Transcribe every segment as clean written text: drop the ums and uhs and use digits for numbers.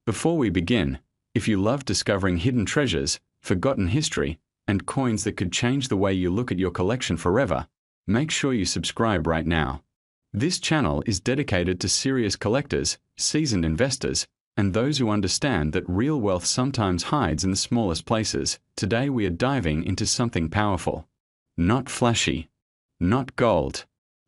Before we begin, if you love discovering hidden treasures, forgotten history, and coins that could change the way you look at your collection forever, make sure you subscribe right now. This channel is dedicated to serious collectors, seasoned investors, and those who understand that real wealth sometimes hides in the smallest places. Today we are diving into something powerful. Not flashy, not gold,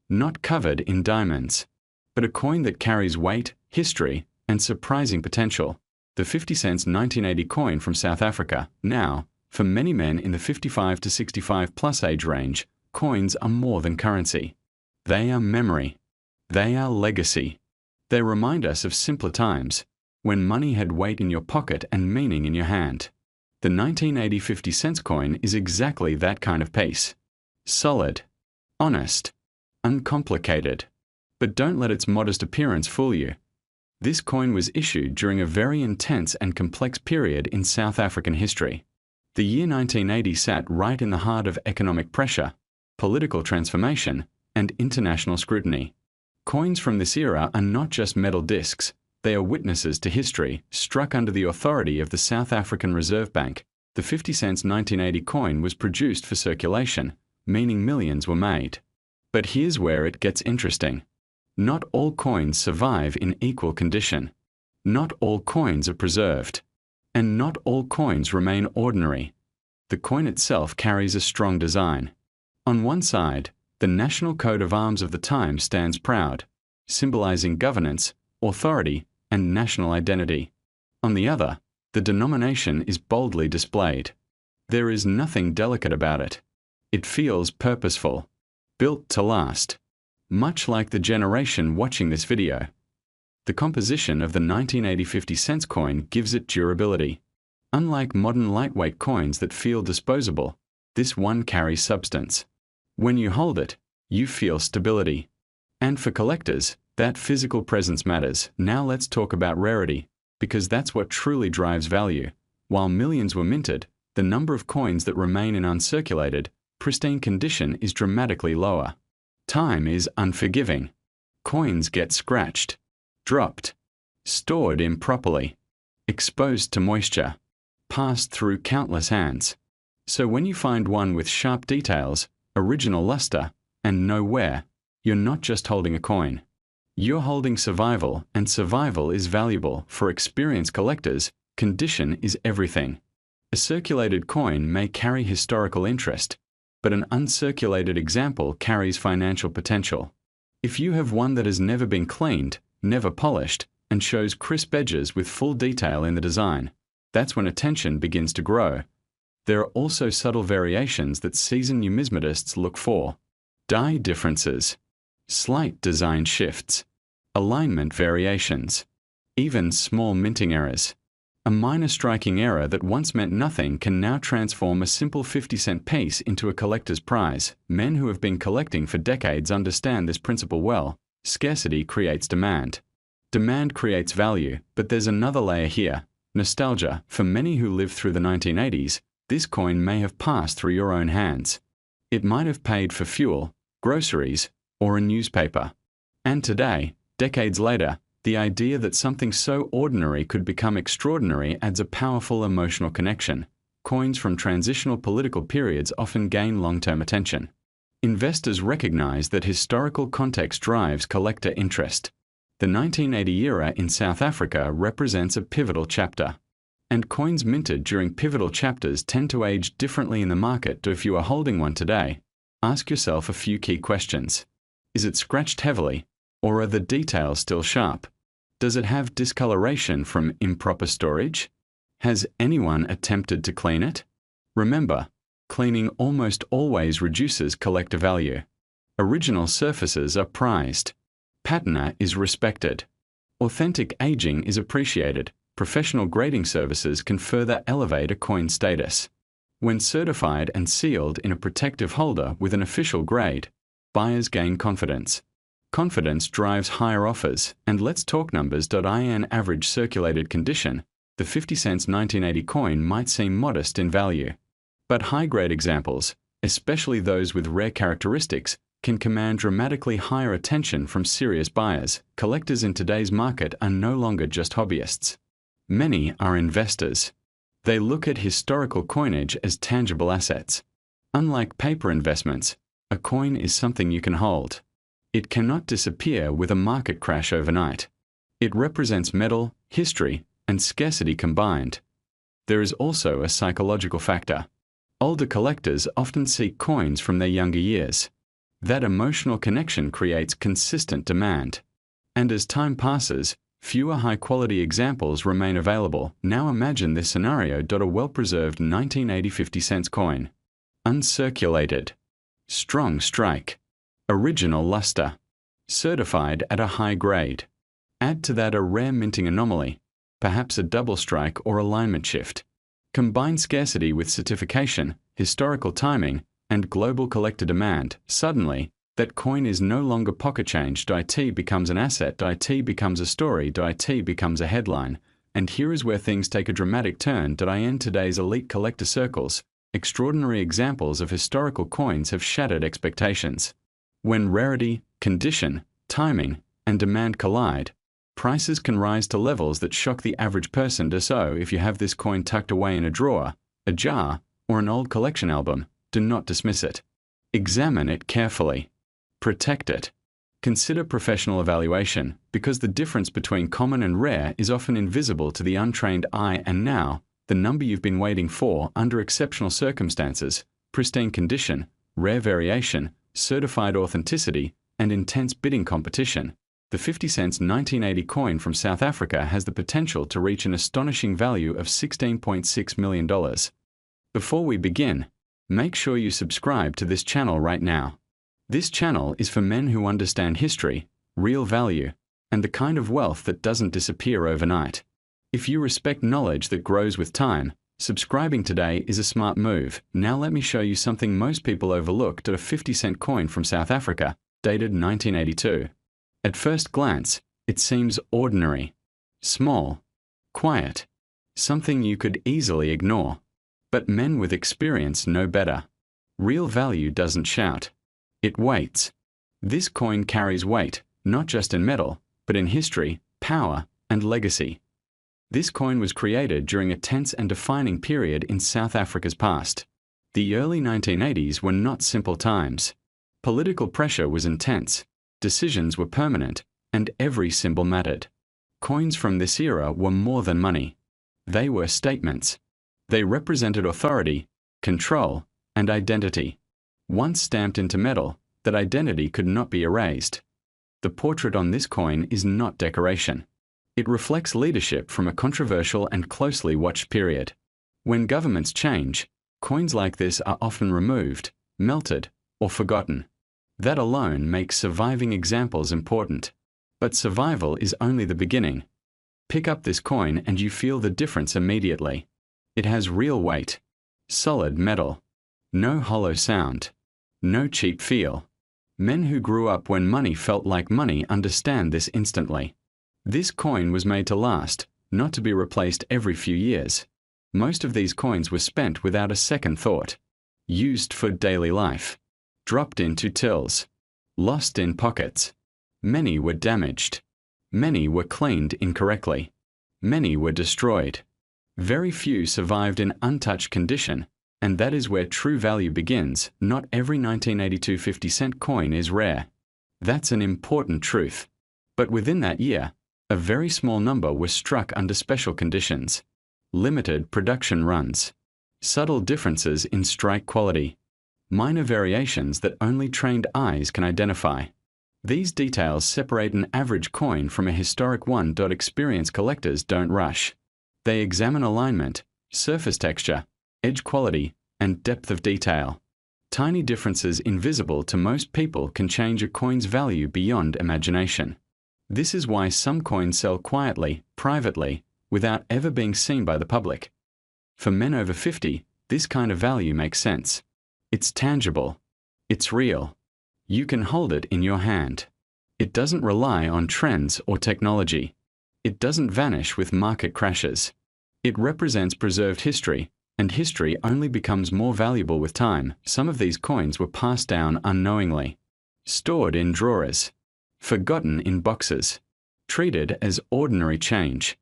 not covered in diamonds, but a coin that carries weight, history, and surprising potential. The 50 cents 1980 coin from South Africa. Now, for many men in the 55 to 65 plus age range, coins are more than currency. They are memory. They are legacy. They remind us of simpler times, when money had weight in your pocket and meaning in your hand. The 1980 50 cents coin is exactly that kind of piece. Solid, honest, uncomplicated. But don't let its modest appearance fool you. This coin was issued during a very intense and complex period in South African history. The year 1980 sat right in the heart of economic pressure, political transformation, and international scrutiny. Coins from this era are not just metal discs, they are witnesses to history, struck under the authority of the South African Reserve Bank. The 50 cents 1980 coin was produced for circulation, meaning millions were made. But here's where it gets interesting. Not all coins survive in equal condition. Not all coins are preserved. And not all coins remain ordinary. The coin itself carries a strong design. On one side, the national coat of arms of the time stands proud, symbolizing governance, authority, and national identity. On the other, the denomination is boldly displayed. There is nothing delicate about it. It feels purposeful, built to last. Much like the generation watching this video. The composition of the 1980 50 cents coin gives it durability. Unlike modern lightweight coins that feel disposable, this one carries substance. When you hold it, you feel stability. And for collectors, that physical presence matters. Now let's talk about rarity, because that's what truly drives value. While millions were minted, the number of coins that remain in uncirculated, pristine condition is dramatically lower. Time is unforgiving. Coins get scratched, dropped, stored improperly, exposed to moisture, passed through countless hands. So when you find one with sharp details, original luster, and no wear, you're not just holding a coin. You're holding survival, and survival is valuable. For experienced collectors, condition is everything. A circulated coin may carry historical interest, but an uncirculated example carries financial potential. If you have one that has never been cleaned, never polished, and shows crisp edges with full detail in the design, that's when attention begins to grow. There are also subtle variations that seasoned numismatists look for. Die differences, slight design shifts, alignment variations, even small minting errors. A minor striking error that once meant nothing can now transform a simple 50-cent piece into a collector's prize. Men who have been collecting for decades understand this principle well. Scarcity creates demand. Demand creates value, but there's another layer here. Nostalgia. For many who lived through the 1980s, this coin may have passed through your own hands. It might have paid for fuel, groceries, or a newspaper. And today, decades later, the idea that something so ordinary could become extraordinary adds a powerful emotional connection. Coins from transitional political periods often gain long-term attention. Investors recognize that historical context drives collector interest. The 1980 era in South Africa represents a pivotal chapter. And coins minted during pivotal chapters tend to age differently in the market. If you are holding one today, ask yourself a few key questions. Is it scratched heavily, or are the details still sharp? Does it have discoloration from improper storage? Has anyone attempted to clean it? Remember, cleaning almost always reduces collector value. Original surfaces are prized. Patina is respected. Authentic aging is appreciated. Professional grading services can further elevate a coin's status. When certified and sealed in a protective holder with an official grade, buyers gain confidence. Confidence drives higher offers, and let's talk numbers. In average circulated condition, the 50 cents 1980 coin might seem modest in value. But high-grade examples, especially those with rare characteristics, can command dramatically higher attention from serious buyers. Collectors in today's market are no longer just hobbyists. Many are investors. They look at historical coinage as tangible assets. Unlike paper investments, a coin is something you can hold. It cannot disappear with a market crash overnight. It represents metal, history, and scarcity combined. There is also a psychological factor. Older collectors often seek coins from their younger years. That emotional connection creates consistent demand. And as time passes, fewer high-quality examples remain available. Now imagine this scenario: a well-preserved 1980 50-cent coin. Uncirculated. Strong strike. Original luster. Certified at a high grade. Add to that a rare minting anomaly, perhaps a double strike or alignment shift. Combine scarcity with certification, historical timing, and global collector demand. Suddenly, that coin is no longer pocket change. It becomes an asset. It becomes a story. It becomes a headline. And here is where things take a dramatic turn. In today's elite collector circles, extraordinary examples of historical coins have shattered expectations. When rarity, condition, timing, and demand collide, prices can rise to levels that shock the average person. So if you have this coin tucked away in a drawer, a jar, or an old collection album, do not dismiss it. Examine it carefully. Protect it. Consider professional evaluation, because the difference between common and rare is often invisible to the untrained eye. And now, the number you've been waiting for: under exceptional circumstances, pristine condition, rare variation, certified authenticity, and intense bidding competition. The 50-cent 1980 coin from South Africa has the potential to reach an astonishing value of $16.6 million. Before we begin, make sure you subscribe to this channel right now. This channel is for men who understand history, real value, and the kind of wealth that doesn't disappear overnight. If you respect knowledge that grows with time, subscribing today is a smart move. Now let me show you something most people overlook: a 50-cent coin from South Africa, dated 1982. At first glance, it seems ordinary, small, quiet, something you could easily ignore. But men with experience know better. Real value doesn't shout. It waits. This coin carries weight, not just in metal, but in history, power, and legacy. This coin was created during a tense and defining period in South Africa's past. The early 1980s were not simple times. Political pressure was intense, decisions were permanent, and every symbol mattered. Coins from this era were more than money. They were statements. They represented authority, control, and identity. Once stamped into metal, that identity could not be erased. The portrait on this coin is not decoration. It reflects leadership from a controversial and closely watched period. When governments change, coins like this are often removed, melted, or forgotten. That alone makes surviving examples important. But survival is only the beginning. Pick up this coin and you feel the difference immediately. It has real weight, solid metal, no hollow sound, no cheap feel. Men who grew up when money felt like money understand this instantly. This coin was made to last, not to be replaced every few years. Most of these coins were spent without a second thought. Used for daily life. Dropped into tills. Lost in pockets. Many were damaged. Many were cleaned incorrectly. Many were destroyed. Very few survived in untouched condition, and that is where true value begins. Not every 1982 50-cent coin is rare. That's an important truth. But within that year, a very small number were struck under special conditions. Limited production runs. Subtle differences in strike quality. Minor variations that only trained eyes can identify. These details separate an average coin from a historic one. Experienced collectors don't rush. They examine alignment, surface texture, edge quality, and depth of detail. Tiny differences invisible to most people can change a coin's value beyond imagination. This is why some coins sell quietly, privately, without ever being seen by the public. For men over 50, this kind of value makes sense. It's tangible. It's real. You can hold it in your hand. It doesn't rely on trends or technology. It doesn't vanish with market crashes. It represents preserved history, and history only becomes more valuable with time. Some of these coins were passed down unknowingly. Stored in drawers. Forgotten in boxes. Treated as ordinary change.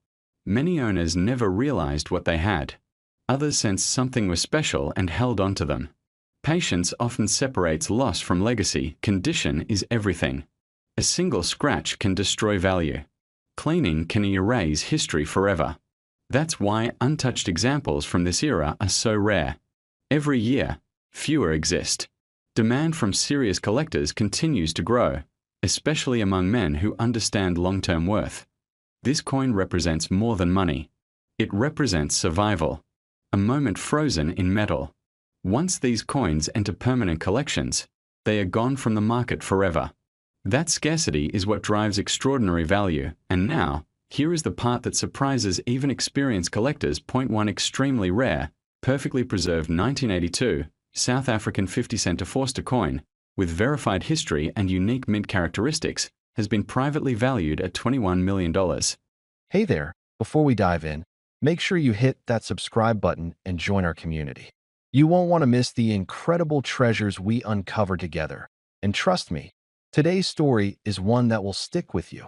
Many owners never realized what they had. Others sensed something was special and held on to them. Patience often separates loss from legacy. Condition is everything. A single scratch can destroy value. Cleaning can erase history forever. That's why untouched examples from this era are so rare. Every year, fewer exist. Demand from serious collectors continues to grow, especially among men who understand long-term worth. This coin represents more than money. It represents survival, a moment frozen in metal. Once these coins enter permanent collections, they are gone from the market forever. That scarcity is what drives extraordinary value, and now, here is the part that surprises even experienced collectors. Point 1. Extremely rare, perfectly preserved 1982 South African 50-cent Forster coin, with verified history and unique mint characteristics, has been privately valued at $21 million. Hey there, before we dive in, make sure you hit that subscribe button and join our community. You won't want to miss the incredible treasures we uncover together. And trust me, today's story is one that will stick with you.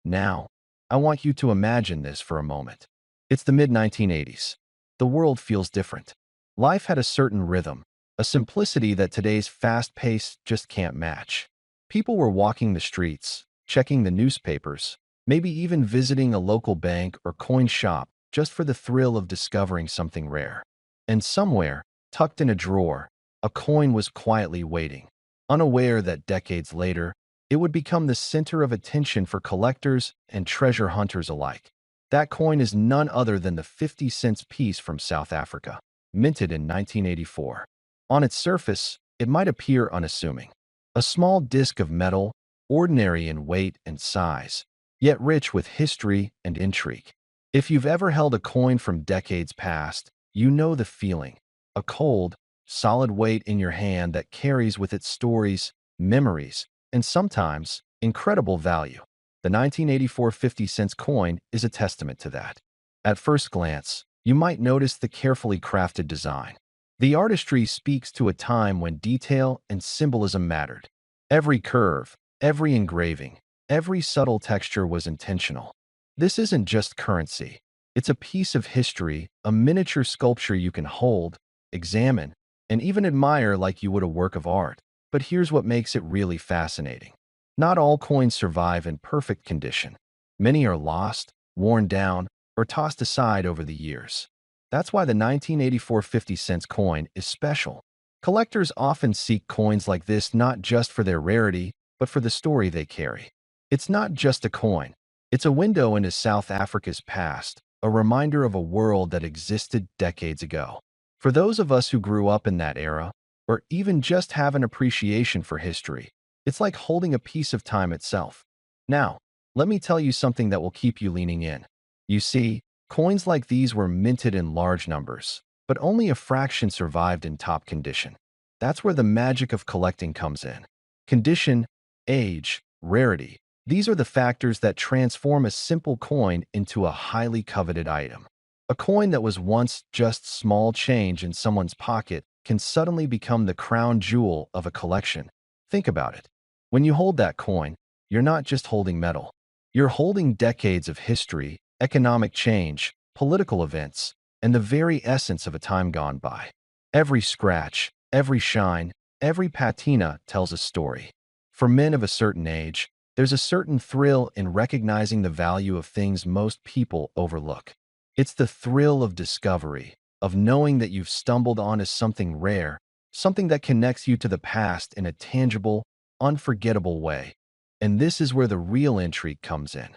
Now, I want you to imagine this for a moment. It's the mid-1980s. The world feels different. Life had a certain rhythm, a simplicity that today's fast pace just can't match. People were walking the streets, checking the newspapers, maybe even visiting a local bank or coin shop just for the thrill of discovering something rare. And somewhere, tucked in a drawer, a coin was quietly waiting, unaware that decades later, it would become the center of attention for collectors and treasure hunters alike. That coin is none other than the 50-cent piece from South Africa, minted in 1984. On its surface, it might appear unassuming. A small disc of metal, ordinary in weight and size, yet rich with history and intrigue. If you've ever held a coin from decades past, you know the feeling. A cold, solid weight in your hand that carries with it stories, memories, and sometimes incredible value. The 1984 50-cent coin is a testament to that. At first glance, you might notice the carefully crafted design. The artistry speaks to a time when detail and symbolism mattered. Every curve, every engraving, every subtle texture was intentional. This isn't just currency. It's a piece of history, a miniature sculpture you can hold, examine, and even admire like you would a work of art. But here's what makes it really fascinating. Not all coins survive in perfect condition. Many are lost, worn down, or tossed aside over the years. That's why the 1984 50-cent coin is special. Collectors often seek coins like this not just for their rarity, but for the story they carry. It's not just a coin. It's a window into South Africa's past, a reminder of a world that existed decades ago. For those of us who grew up in that era, or even just have an appreciation for history, it's like holding a piece of time itself. Now, let me tell you something that will keep you leaning in. You see, coins like these were minted in large numbers, but only a fraction survived in top condition. That's where the magic of collecting comes in. Condition, age, rarity. These are the factors that transform a simple coin into a highly coveted item. A coin that was once just small change in someone's pocket can suddenly become the crown jewel of a collection. Think about it. When you hold that coin, you're not just holding metal. You're holding decades of history, economic change, political events, and the very essence of a time gone by. Every scratch, every shine, every patina tells a story. For men of a certain age, there's a certain thrill in recognizing the value of things most people overlook. It's the thrill of discovery, of knowing that you've stumbled onto something rare, something that connects you to the past in a tangible, unforgettable way. And this is where the real intrigue comes in.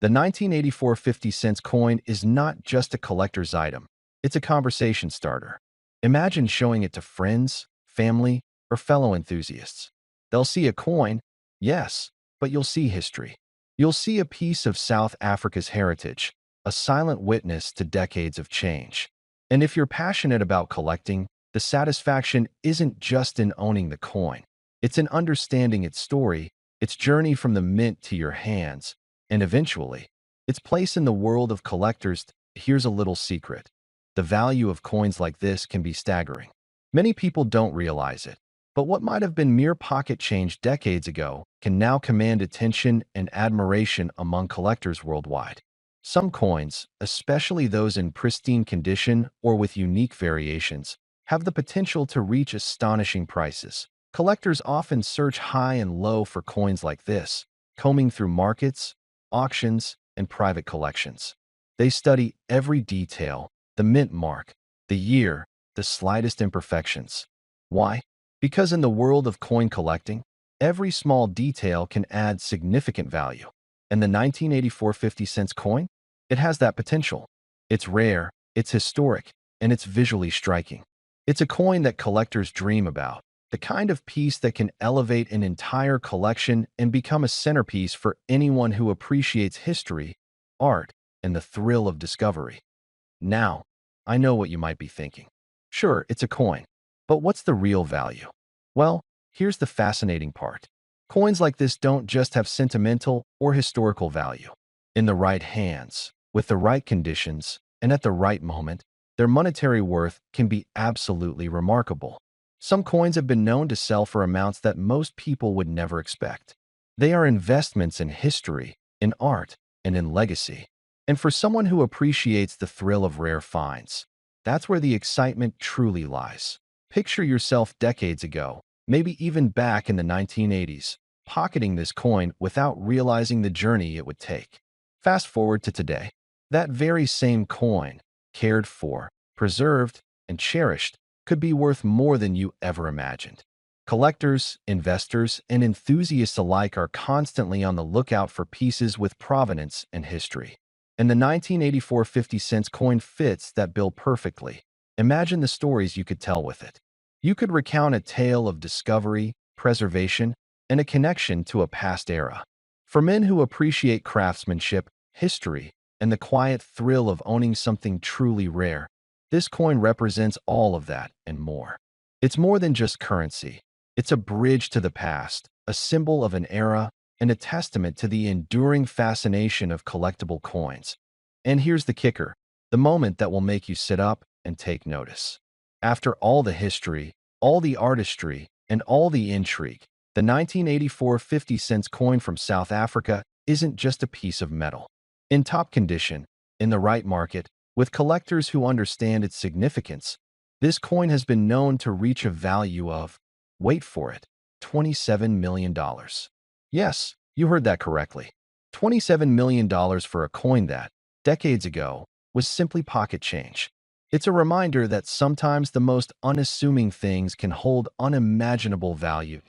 The 1984 50-cent coin is not just a collector's item. It's a conversation starter. Imagine showing it to friends, family, or fellow enthusiasts. They'll see a coin, yes, but you'll see history. You'll see a piece of South Africa's heritage, a silent witness to decades of change. And if you're passionate about collecting, the satisfaction isn't just in owning the coin. It's in understanding its story, its journey from the mint to your hands, and eventually, its place in the world of collectors. Here's a little secret. The value of coins like this can be staggering. Many people don't realize it, but what might have been mere pocket change decades ago can now command attention and admiration among collectors worldwide. Some coins, especially those in pristine condition or with unique variations, have the potential to reach astonishing prices. Collectors often search high and low for coins like this, combing through markets, auctions, and private collections. They study every detail, the mint mark, the year, the slightest imperfections. Why? Because in the world of coin collecting, every small detail can add significant value. And the 1984 50-cent coin? It has that potential. It's rare, it's historic, and it's visually striking. It's a coin that collectors dream about, the kind of piece that can elevate an entire collection and become a centerpiece for anyone who appreciates history, art, and the thrill of discovery. Now, I know what you might be thinking. Sure, it's a coin, but what's the real value? Well, here's the fascinating part. Coins like this don't just have sentimental or historical value. In the right hands, with the right conditions, and at the right moment, their monetary worth can be absolutely remarkable. Some coins have been known to sell for amounts that most people would never expect. They are investments in history, in art, and in legacy. And for someone who appreciates the thrill of rare finds, that's where the excitement truly lies. Picture yourself decades ago, maybe even back in the 1980s, pocketing this coin without realizing the journey it would take. Fast forward to today. That very same coin, cared for, preserved, and cherished, could be worth more than you ever imagined. Collectors, investors, and enthusiasts alike are constantly on the lookout for pieces with provenance and history. And the 1984 50-cent coin fits that bill perfectly. Imagine the stories you could tell with it. You could recount a tale of discovery, preservation, and a connection to a past era. For men who appreciate craftsmanship, history, and the quiet thrill of owning something truly rare, this coin represents all of that and more. It's more than just currency. It's a bridge to the past, a symbol of an era, and a testament to the enduring fascination of collectible coins. And here's the kicker, the moment that will make you sit up and take notice. After all the history, all the artistry, and all the intrigue, the 1984 50-cent coin from South Africa isn't just a piece of metal. In top condition, in the right market, with collectors who understand its significance, this coin has been known to reach a value of, wait for it, $27 million. Yes, you heard that correctly. $27 million for a coin that, decades ago, was simply pocket change. It's a reminder that sometimes the most unassuming things can hold unimaginable value.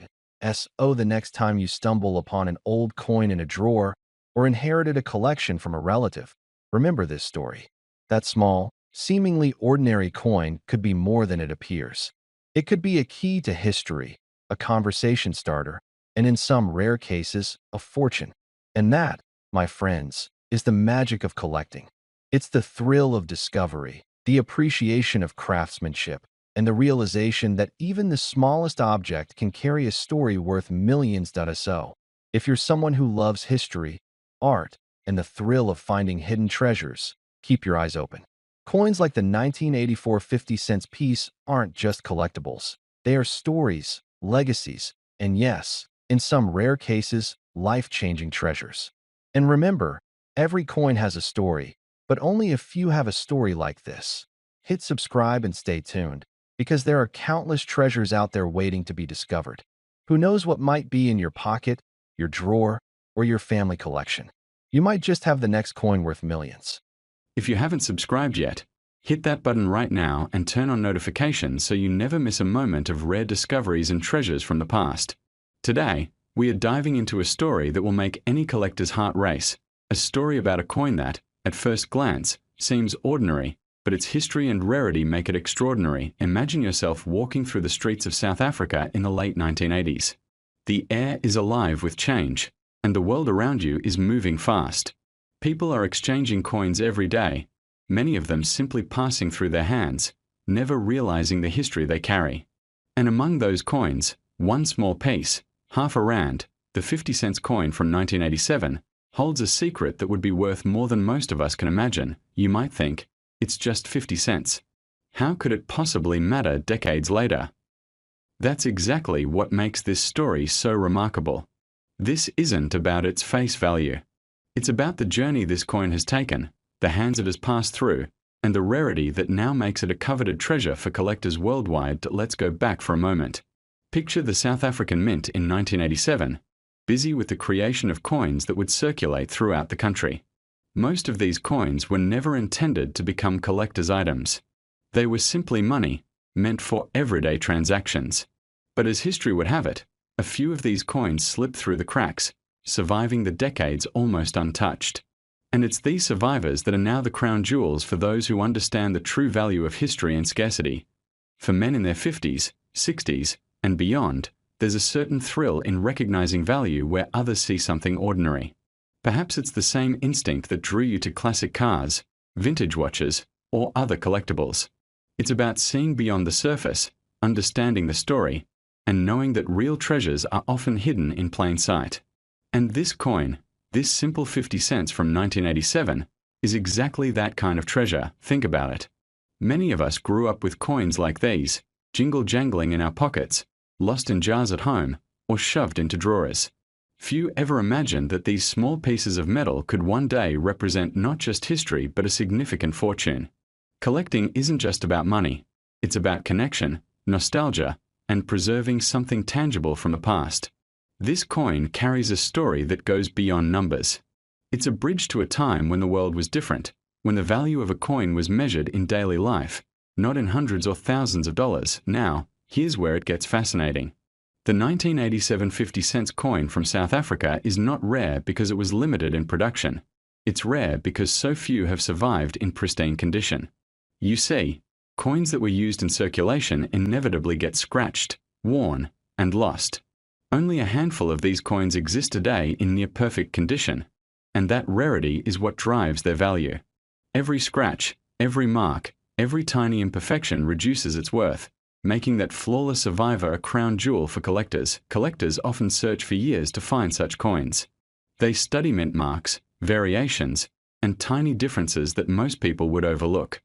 So the next time you stumble upon an old coin in a drawer or inherited a collection from a relative, remember this story. That small, seemingly ordinary coin could be more than it appears. It could be a key to history, a conversation starter, and in some rare cases, a fortune. And that, my friends, is the magic of collecting. It's the thrill of discovery, the appreciation of craftsmanship, and the realization that even the smallest object can carry a story worth millions. So, if you're someone who loves history, art, and the thrill of finding hidden treasures, keep your eyes open. Coins like the 1984 50-cent piece aren't just collectibles. They are stories, legacies, and yes, in some rare cases, life-changing treasures. And remember, every coin has a story, but only a few have a story like this. Hit subscribe and stay tuned, because there are countless treasures out there waiting to be discovered. Who knows what might be in your pocket, your drawer, or your family collection? You might just have the next coin worth millions. If you haven't subscribed yet, hit that button right now and turn on notifications so you never miss a moment of rare discoveries and treasures from the past. Today, we are diving into a story that will make any collector's heart race, a story about a coin that, at first glance, seems ordinary, but its history and rarity make it extraordinary. Imagine yourself walking through the streets of South Africa in the late 1980s. The air is alive with change, and the world around you is moving fast. People are exchanging coins every day, many of them simply passing through their hands, never realizing the history they carry. And among those coins, one small piece, half a rand, the 50-cent coin from 1987, holds a secret that would be worth more than most of us can imagine. You might think, it's just 50 cents. How could it possibly matter decades later? That's exactly what makes this story so remarkable. This isn't about its face value. It's about the journey this coin has taken, the hands it has passed through, and the rarity that now makes it a coveted treasure for collectors worldwide. Let's go back for a moment. Picture the South African Mint in 1987, busy with the creation of coins that would circulate throughout the country. Most of these coins were never intended to become collector's items. They were simply money, meant for everyday transactions. But as history would have it, a few of these coins slipped through the cracks, surviving the decades almost untouched. And it's these survivors that are now the crown jewels for those who understand the true value of history and scarcity. For men in their 50s, 60s, and beyond, there's a certain thrill in recognizing value where others see something ordinary. Perhaps it's the same instinct that drew you to classic cars, vintage watches, or other collectibles. It's about seeing beyond the surface, understanding the story, and knowing that real treasures are often hidden in plain sight. And this coin, this simple 50 cents from 1987, is exactly that kind of treasure. Think about it. Many of us grew up with coins like these, jingle-jangling in our pockets, lost in jars at home, or shoved into drawers. Few ever imagined that these small pieces of metal could one day represent not just history but a significant fortune. Collecting isn't just about money. It's about connection, nostalgia, and preserving something tangible from the past. This coin carries a story that goes beyond numbers. It's a bridge to a time when the world was different, when the value of a coin was measured in daily life, not in hundreds or thousands of dollars. Now, here's where it gets fascinating. The 1987 50 cents coin from South Africa is not rare because it was limited in production. It's rare because so few have survived in pristine condition. You see, coins that were used in circulation inevitably get scratched, worn, and lost. Only a handful of these coins exist today in near perfect condition, and that rarity is what drives their value. Every scratch, every mark, every tiny imperfection reduces its worth, making that flawless survivor a crown jewel for collectors. Collectors often search for years to find such coins. They study mint marks, variations, and tiny differences that most people would overlook.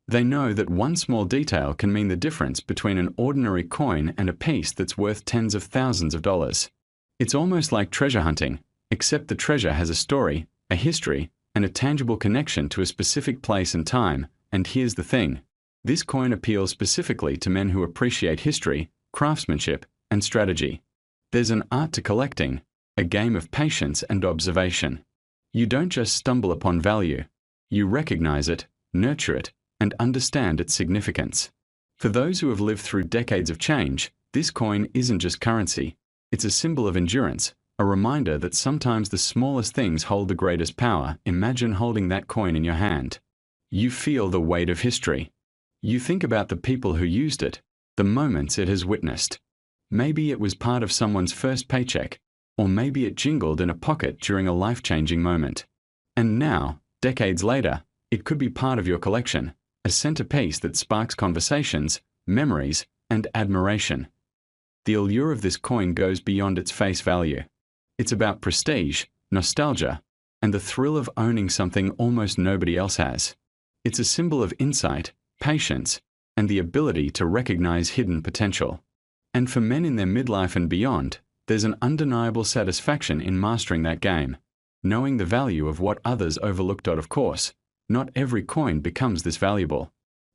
They know that one small detail can mean the difference between an ordinary coin and a piece that's worth tens of thousands of dollars. It's almost like treasure hunting, except the treasure has a story, a history, and a tangible connection to a specific place and time. And here's the thing. This coin appeals specifically to men who appreciate history, craftsmanship, and strategy. There's an art to collecting, a game of patience and observation. You don't just stumble upon value. You recognize it, nurture it, and understand its significance. For those who have lived through decades of change, this coin isn't just currency. It's a symbol of endurance, a reminder that sometimes the smallest things hold the greatest power. Imagine holding that coin in your hand. You feel the weight of history. You think about the people who used it, the moments it has witnessed. Maybe it was part of someone's first paycheck, or maybe it jingled in a pocket during a life-changing moment. And now, decades later, it could be part of your collection, a centerpiece that sparks conversations, memories, and admiration. The allure of this coin goes beyond its face value. It's about prestige, nostalgia, and the thrill of owning something almost nobody else has. It's a symbol of insight, patience, and the ability to recognize hidden potential. And for men in their midlife and beyond, there's an undeniable satisfaction in mastering that game, knowing the value of what others overlooked. Of course, not every coin becomes this valuable.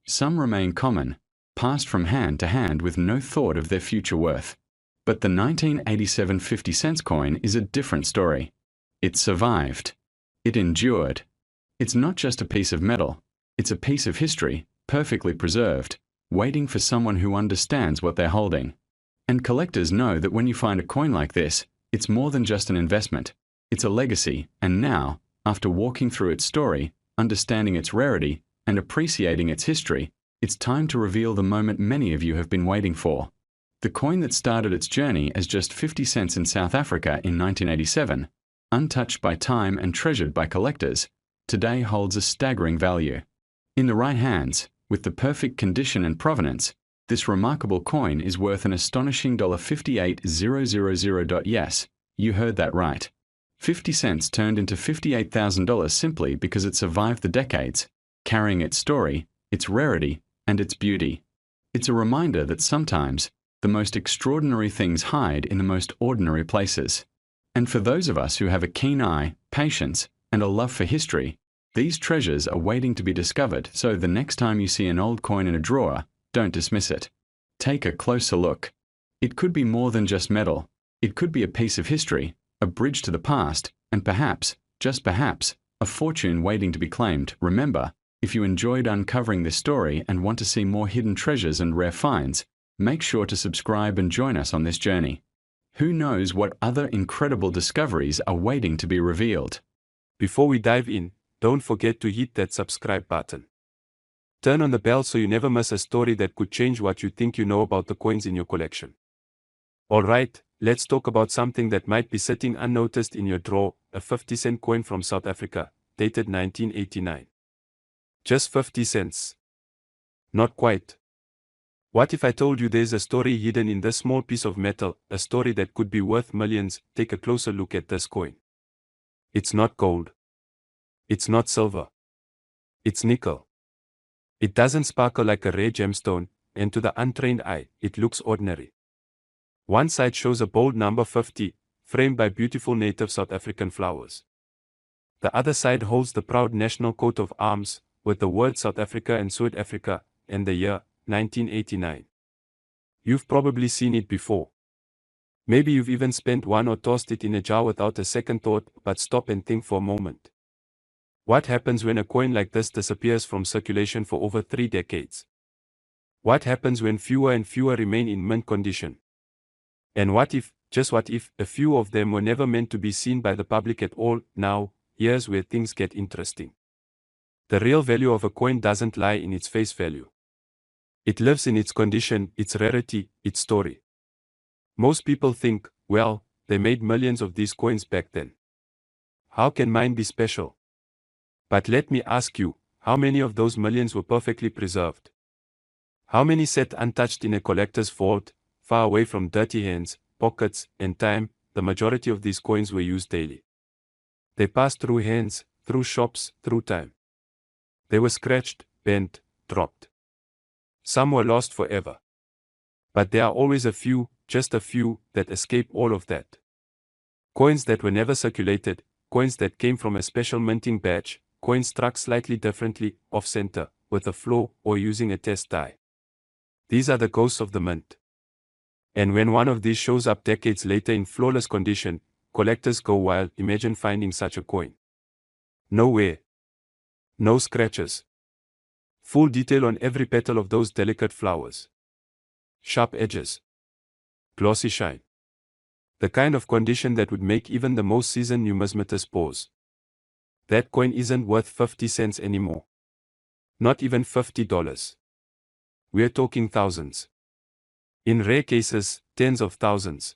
Some remain common, passed from hand to hand with no thought of their future worth. But the 1987 50 cents coin is a different story. It survived. It endured. It's not just a piece of metal. It's a piece of history, perfectly preserved, waiting for someone who understands what they're holding. And collectors know that when you find a coin like this, it's more than just an investment. It's a legacy, and now, after walking through its story, understanding its rarity, and appreciating its history, it's time to reveal the moment many of you have been waiting for. The coin that started its journey as just 50 cents in South Africa in 1987, untouched by time and treasured by collectors, today holds a staggering value. In the right hands, with the perfect condition and provenance, this remarkable coin is worth an astonishing $58,000. Yes, you heard that right. 50 cents turned into $58,000 simply because it survived the decades, carrying its story, its rarity, and its beauty. It's a reminder that sometimes, the most extraordinary things hide in the most ordinary places. And for those of us who have a keen eye, patience, and a love for history, these treasures are waiting to be discovered, so the next time you see an old coin in a drawer, don't dismiss it. Take a closer look. It could be more than just metal. It could be a piece of history, a bridge to the past, and perhaps, just perhaps, a fortune waiting to be claimed. Remember, if you enjoyed uncovering this story and want to see more hidden treasures and rare finds, make sure to subscribe and join us on this journey. Who knows what other incredible discoveries are waiting to be revealed? Before we dive in, don't forget to hit that subscribe button. Turn on the bell so you never miss a story that could change what you think you know about the coins in your collection. Alright, let's talk about something that might be sitting unnoticed in your drawer, a 50-cent coin from South Africa, dated 1989. Just 50 cents. Not quite. What if I told you there's a story hidden in this small piece of metal, a story that could be worth millions? Take a closer look at this coin. It's not gold. It's not silver. It's nickel. It doesn't sparkle like a rare gemstone, and to the untrained eye, it looks ordinary. One side shows a bold number 50, framed by beautiful native South African flowers. The other side holds the proud national coat of arms, with the words South Africa and South Africa, and the year, 1989. You've probably seen it before. Maybe you've even spent one or tossed it in a jar without a second thought, but stop and think for a moment. What happens when a coin like this disappears from circulation for over 3 decades? What happens when fewer and fewer remain in mint condition? And what if, just what if, a few of them were never meant to be seen by the public at all? Now, here's where things get interesting. The real value of a coin doesn't lie in its face value. It lives in its condition, its rarity, its story. Most people think, well, they made millions of these coins back then. How can mine be special? But let me ask you, how many of those millions were perfectly preserved? How many sat untouched in a collector's vault, far away from dirty hands, pockets, and time? The majority of these coins were used daily. They passed through hands, through shops, through time. They were scratched, bent, dropped. Some were lost forever. But there are always a few, just a few, that escape all of that. Coins that were never circulated, coins that came from a special minting batch, coins struck slightly differently, off-center, with a flaw, or using a test die. These are the ghosts of the mint. And when one of these shows up decades later in flawless condition, collectors go wild. Imagine finding such a coin. No wear. No scratches. Full detail on every petal of those delicate flowers. Sharp edges. Glossy shine. The kind of condition that would make even the most seasoned numismatist pause. That coin isn't worth 50 cents anymore. Not even $50. We're talking thousands. In rare cases, tens of thousands.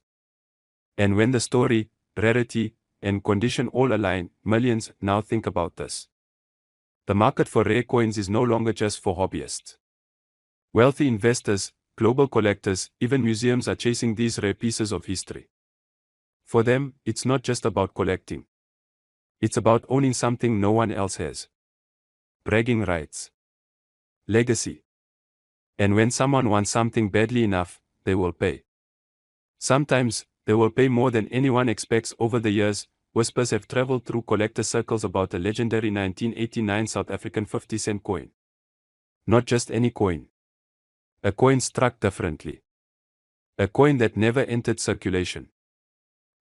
And when the story, rarity, and condition all align, millions. Now think about this. The market for rare coins is no longer just for hobbyists. Wealthy investors, global collectors, even museums are chasing these rare pieces of history. For them, it's not just about collecting. It's about owning something no one else has. Bragging rights. Legacy. And when someone wants something badly enough, they will pay. Sometimes, they will pay more than anyone expects. Over the years, whispers have traveled through collector circles about a legendary 1989 South African 50-cent coin. Not just any coin. A coin struck differently. A coin that never entered circulation.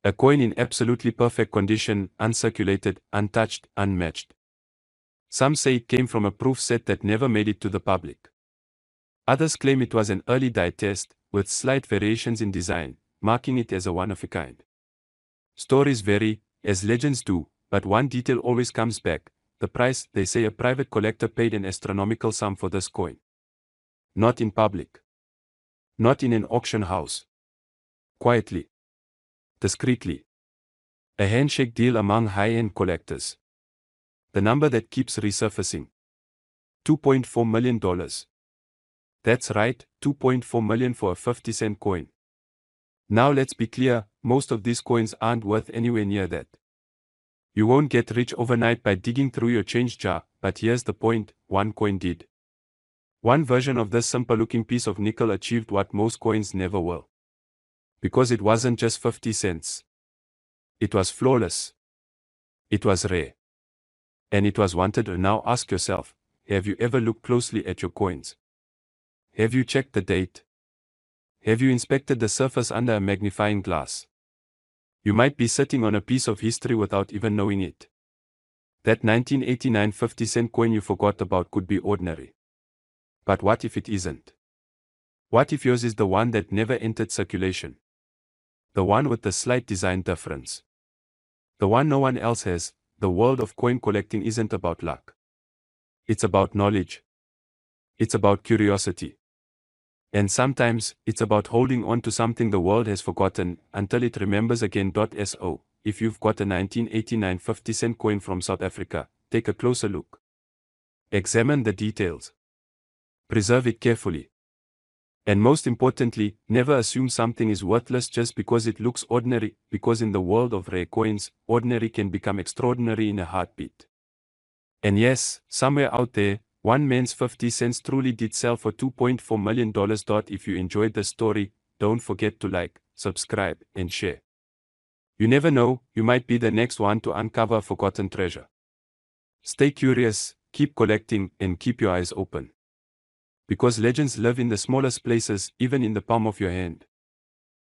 A coin in absolutely perfect condition, uncirculated, untouched, unmatched. Some say it came from a proof set that never made it to the public. Others claim it was an early die test, with slight variations in design, marking it as a one-of-a-kind. Stories vary, as legends do, but one detail always comes back: the price. They say a private collector paid an astronomical sum for this coin. Not in public. Not in an auction house. Quietly. Discreetly. A handshake deal among high-end collectors. The number that keeps resurfacing. $2.4 million. That's right, $2.4 million for a 50-cent coin. Now let's be clear, most of these coins aren't worth anywhere near that. You won't get rich overnight by digging through your change jar, but here's the point: one coin did. One version of this simple-looking piece of nickel achieved what most coins never will. Because it wasn't just 50 cents. It was flawless. It was rare. And it was wanted. Now ask yourself, have you ever looked closely at your coins? Have you checked the date? Have you inspected the surface under a magnifying glass? You might be sitting on a piece of history without even knowing it. That 1989 50-cent coin you forgot about could be ordinary. But what if it isn't? What if yours is the one that never entered circulation? The one with the slight design difference. The one no one else has. The world of coin collecting isn't about luck. It's about knowledge. It's about curiosity. And sometimes, it's about holding on to something the world has forgotten until it remembers again. So, if you've got a 1989 50-cent coin from South Africa, take a closer look. Examine the details. Preserve it carefully. And most importantly, never assume something is worthless just because it looks ordinary, because in the world of rare coins, ordinary can become extraordinary in a heartbeat. And yes, somewhere out there, one man's 50 cents truly did sell for $2.4 million. If you enjoyed the story, don't forget to like, subscribe, and share. You never know, you might be the next one to uncover a forgotten treasure. Stay curious, keep collecting, and keep your eyes open. Because legends live in the smallest places, even in the palm of your hand.